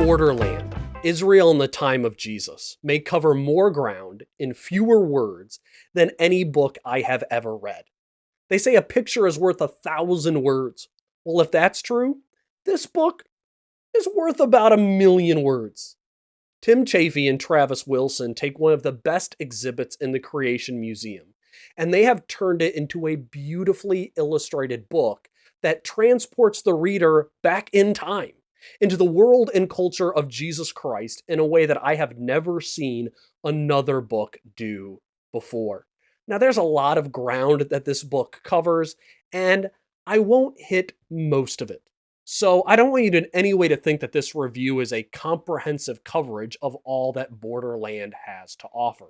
Borderland, Israel in the Time of Jesus, may cover more ground in fewer words than any book I have ever read. They say a picture is worth 1,000 words. Well, if that's true, this book is worth about 1,000,000 words. Tim Chaffey and Travis Wilson take one of the best exhibits in the Creation Museum, and they have turned it into a beautifully illustrated book that transports the reader back in time into the world and culture of Jesus Christ in a way that I have never seen another book do before. Now, there's a lot of ground that this book covers, and I won't hit most of it. So I don't want you in any way to think that this review is a comprehensive coverage of all that Borderland has to offer.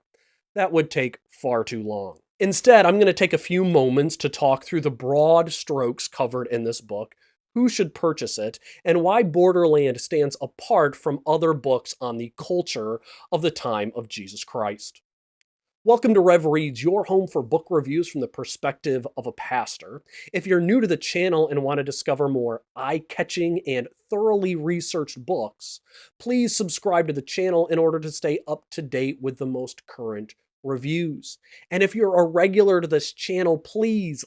That would take far too long. Instead, I'm going to take a few moments to talk through the broad strokes covered in this book, who should purchase it, and why Borderland stands apart from other books on the culture of the time of Jesus Christ. Welcome to Rev Reads, your home for book reviews from the perspective of a pastor. If you're new to the channel and want to discover more eye-catching and thoroughly researched books, please subscribe to the channel in order to stay up to date with the most current reviews. And if you're a regular to this channel, please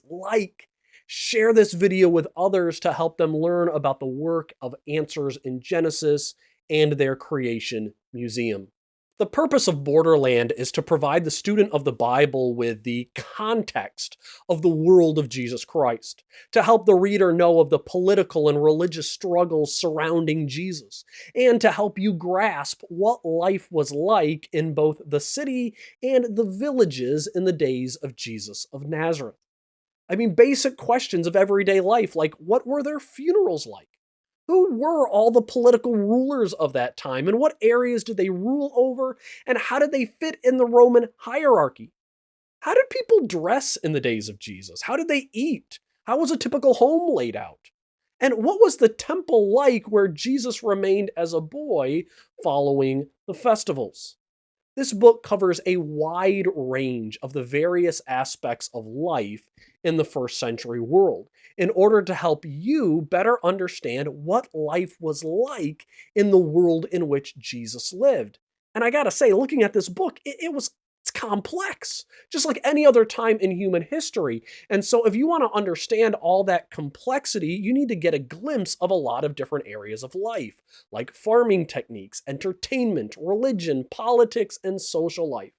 share this video with others to help them learn about the work of Answers in Genesis and their Creation Museum. The purpose of Borderland is to provide the student of the Bible with the context of the world of Jesus Christ, to help the reader know of the political and religious struggles surrounding Jesus, and to help you grasp what life was like in both the city and the villages in the days of Jesus of Nazareth. I mean, basic questions of everyday life, like what were their funerals like? Who were all the political rulers of that time, and what areas did they rule over, and how did they fit in the Roman hierarchy? How did people dress in the days of Jesus? How did they eat? How was a typical home laid out? And what was the temple like where Jesus remained as a boy following the festivals? This book covers a wide range of the various aspects of life in the first century world in order to help you better understand what life was like in the world in which Jesus lived. And I gotta say, looking at this book, it's complex, just like any other time in human history. And so if you want to understand all that complexity, you need to get a glimpse of a lot of different areas of life, like farming techniques, entertainment, religion, politics, and social life.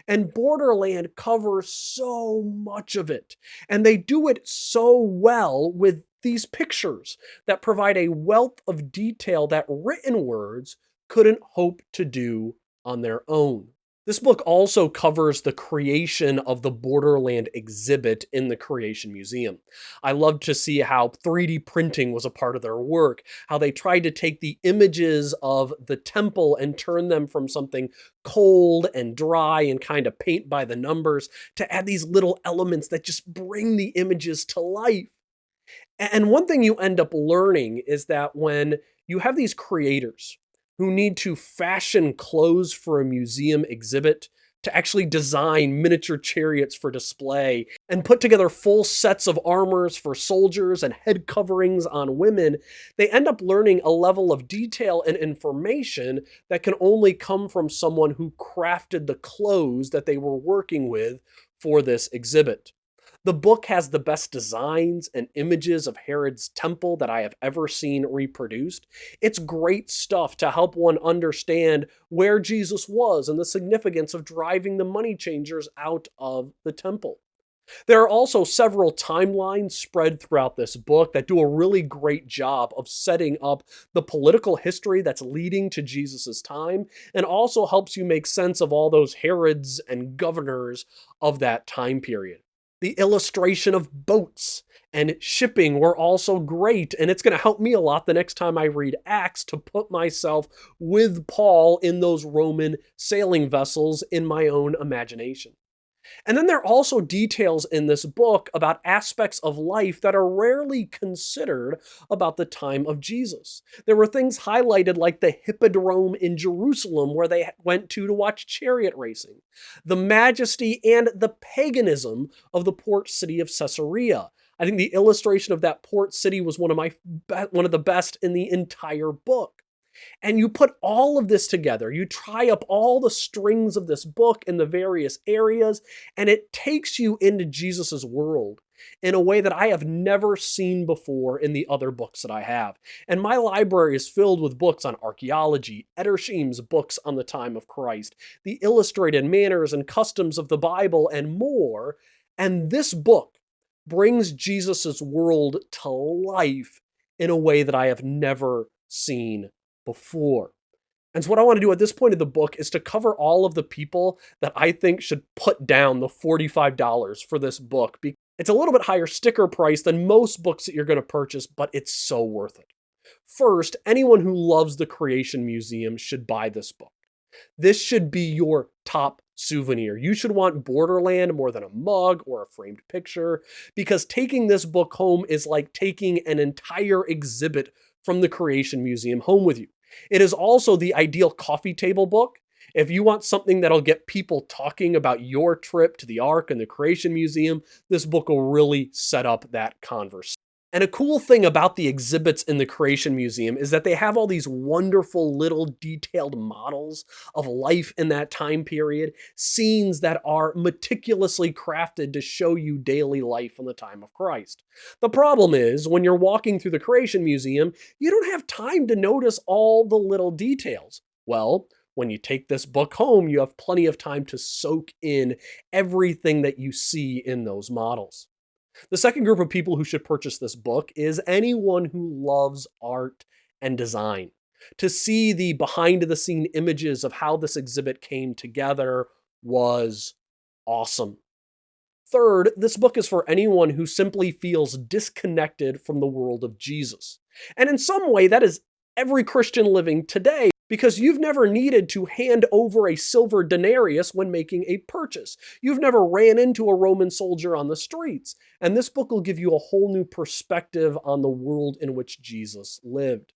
And Borderland covers so much of it, and they do it so well with these pictures that provide a wealth of detail that written words couldn't hope to do on their own. This book also covers the creation of the Borderland exhibit in the Creation Museum. I love to see how 3D printing was a part of their work, how they tried to take the images of the temple and turn them from something cold and dry and kind of paint by the numbers to add these little elements that just bring the images to life. And one thing you end up learning is that when you have these creators who need to fashion clothes for a museum exhibit, to actually design miniature chariots for display, and put together full sets of armors for soldiers and head coverings on women, they end up learning a level of detail and information that can only come from someone who crafted the clothes that they were working with for this exhibit. The book has the best designs and images of Herod's temple that I have ever seen reproduced. It's great stuff to help one understand where Jesus was and the significance of driving the money changers out of the temple. There are also several timelines spread throughout this book that do a really great job of setting up the political history that's leading to Jesus' time, and also helps you make sense of all those Herods and governors of that time period. The illustration of boats and shipping were also great, and it's going to help me a lot the next time I read Acts to put myself with Paul in those Roman sailing vessels in my own imagination. And then there are also details in this book about aspects of life that are rarely considered about the time of Jesus. There were things highlighted like the Hippodrome in Jerusalem where they went to watch chariot racing, the majesty and the paganism of the port city of Caesarea. I think the illustration of that port city was one of the best in the entire book. And you put all of this together, you tie up all the strings of this book in the various areas, and it takes you into Jesus's world in a way that I have never seen before in the other books that I have. And my library is filled with books on archaeology, Edersheim's books on the time of Christ, the illustrated manners and customs of the Bible, and more. And this book brings Jesus's world to life in a way that I have never seen before. And so what I want to do at this point of the book is to cover all of the people that I think should put down the $45 for this book. It's a little bit higher sticker price than most books that you're going to purchase, but it's so worth it. First, anyone who loves the Creation Museum should buy this book. This should be your top souvenir. You should want Borderland more than a mug or a framed picture, because taking this book home is like taking an entire exhibit from the Creation Museum home with you. It is also the ideal coffee table book. If you want something that'll get people talking about your trip to the Ark and the Creation Museum, this book will really set up that conversation. And a cool thing about the exhibits in the Creation Museum is that they have all these wonderful little detailed models of life in that time period, scenes that are meticulously crafted to show you daily life in the time of Christ. The problem is, when you're walking through the Creation Museum, you don't have time to notice all the little details. Well, when you take this book home, you have plenty of time to soak in everything that you see in those models. The second group of people who should purchase this book is anyone who loves art and design. To see the behind-the-scene images of how this exhibit came together was awesome. Third, this book is for anyone who simply feels disconnected from the world of Jesus. And in some way, that is every Christian living today, because you've never needed to hand over a silver denarius when making a purchase. You've never ran into a Roman soldier on the streets. And this book will give you a whole new perspective on the world in which Jesus lived.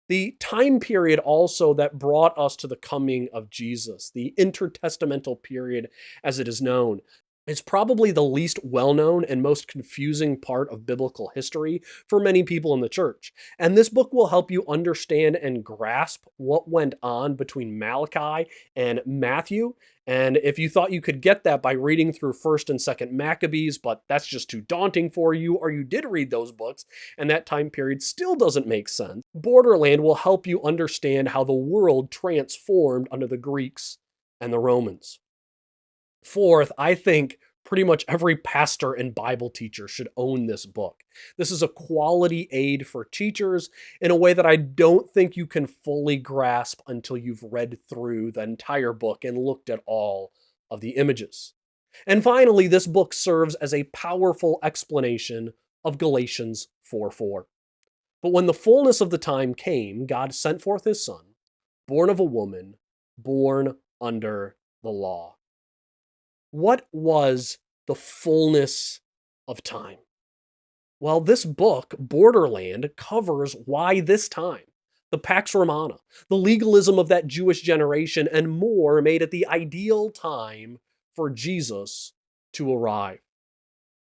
The time period also that brought us to the coming of Jesus, the Intertestamental Period as it is known, is probably the least well-known and most confusing part of biblical history for many people in the church. And this book will help you understand and grasp what went on between Malachi and Matthew. And if you thought you could get that by reading through 1st and 2nd Maccabees, but that's just too daunting for you, or you did read those books and that time period still doesn't make sense, Borderland will help you understand how the world transformed under the Greeks and the Romans. Fourth, I think pretty much every pastor and Bible teacher should own this book. This is a quality aid for teachers in a way that I don't think you can fully grasp until you've read through the entire book and looked at all of the images. And finally, this book serves as a powerful explanation of Galatians 4:4. But when the fullness of the time came, God sent forth his Son, born of a woman, born under the law. What was the fullness of time? Well, this book, Borderland, covers why this time, the Pax Romana, the legalism of that Jewish generation, and more made it the ideal time for Jesus to arrive.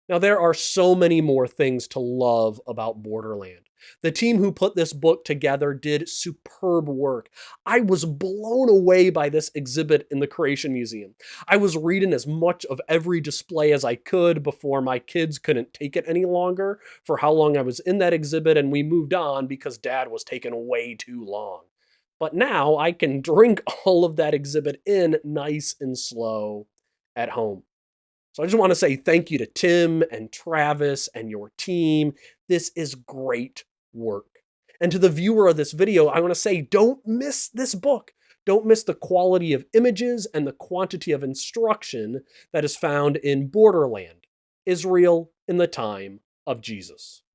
Now, there are so many more things to love about Borderland. The team who put this book together did superb work. I was blown away by this exhibit in the Creation Museum. I was reading as much of every display as I could before my kids couldn't take it any longer for how long I was in that exhibit, and we moved on because Dad was taking way too long. But now I can drink all of that exhibit in nice and slow at home. So I just want to say thank you to Tim and Travis and your team. This is great work. And to the viewer of this video, I want to say don't miss this book. Don't miss the quality of images and the quantity of instruction that is found in Borderland, Israel in the time of Jesus.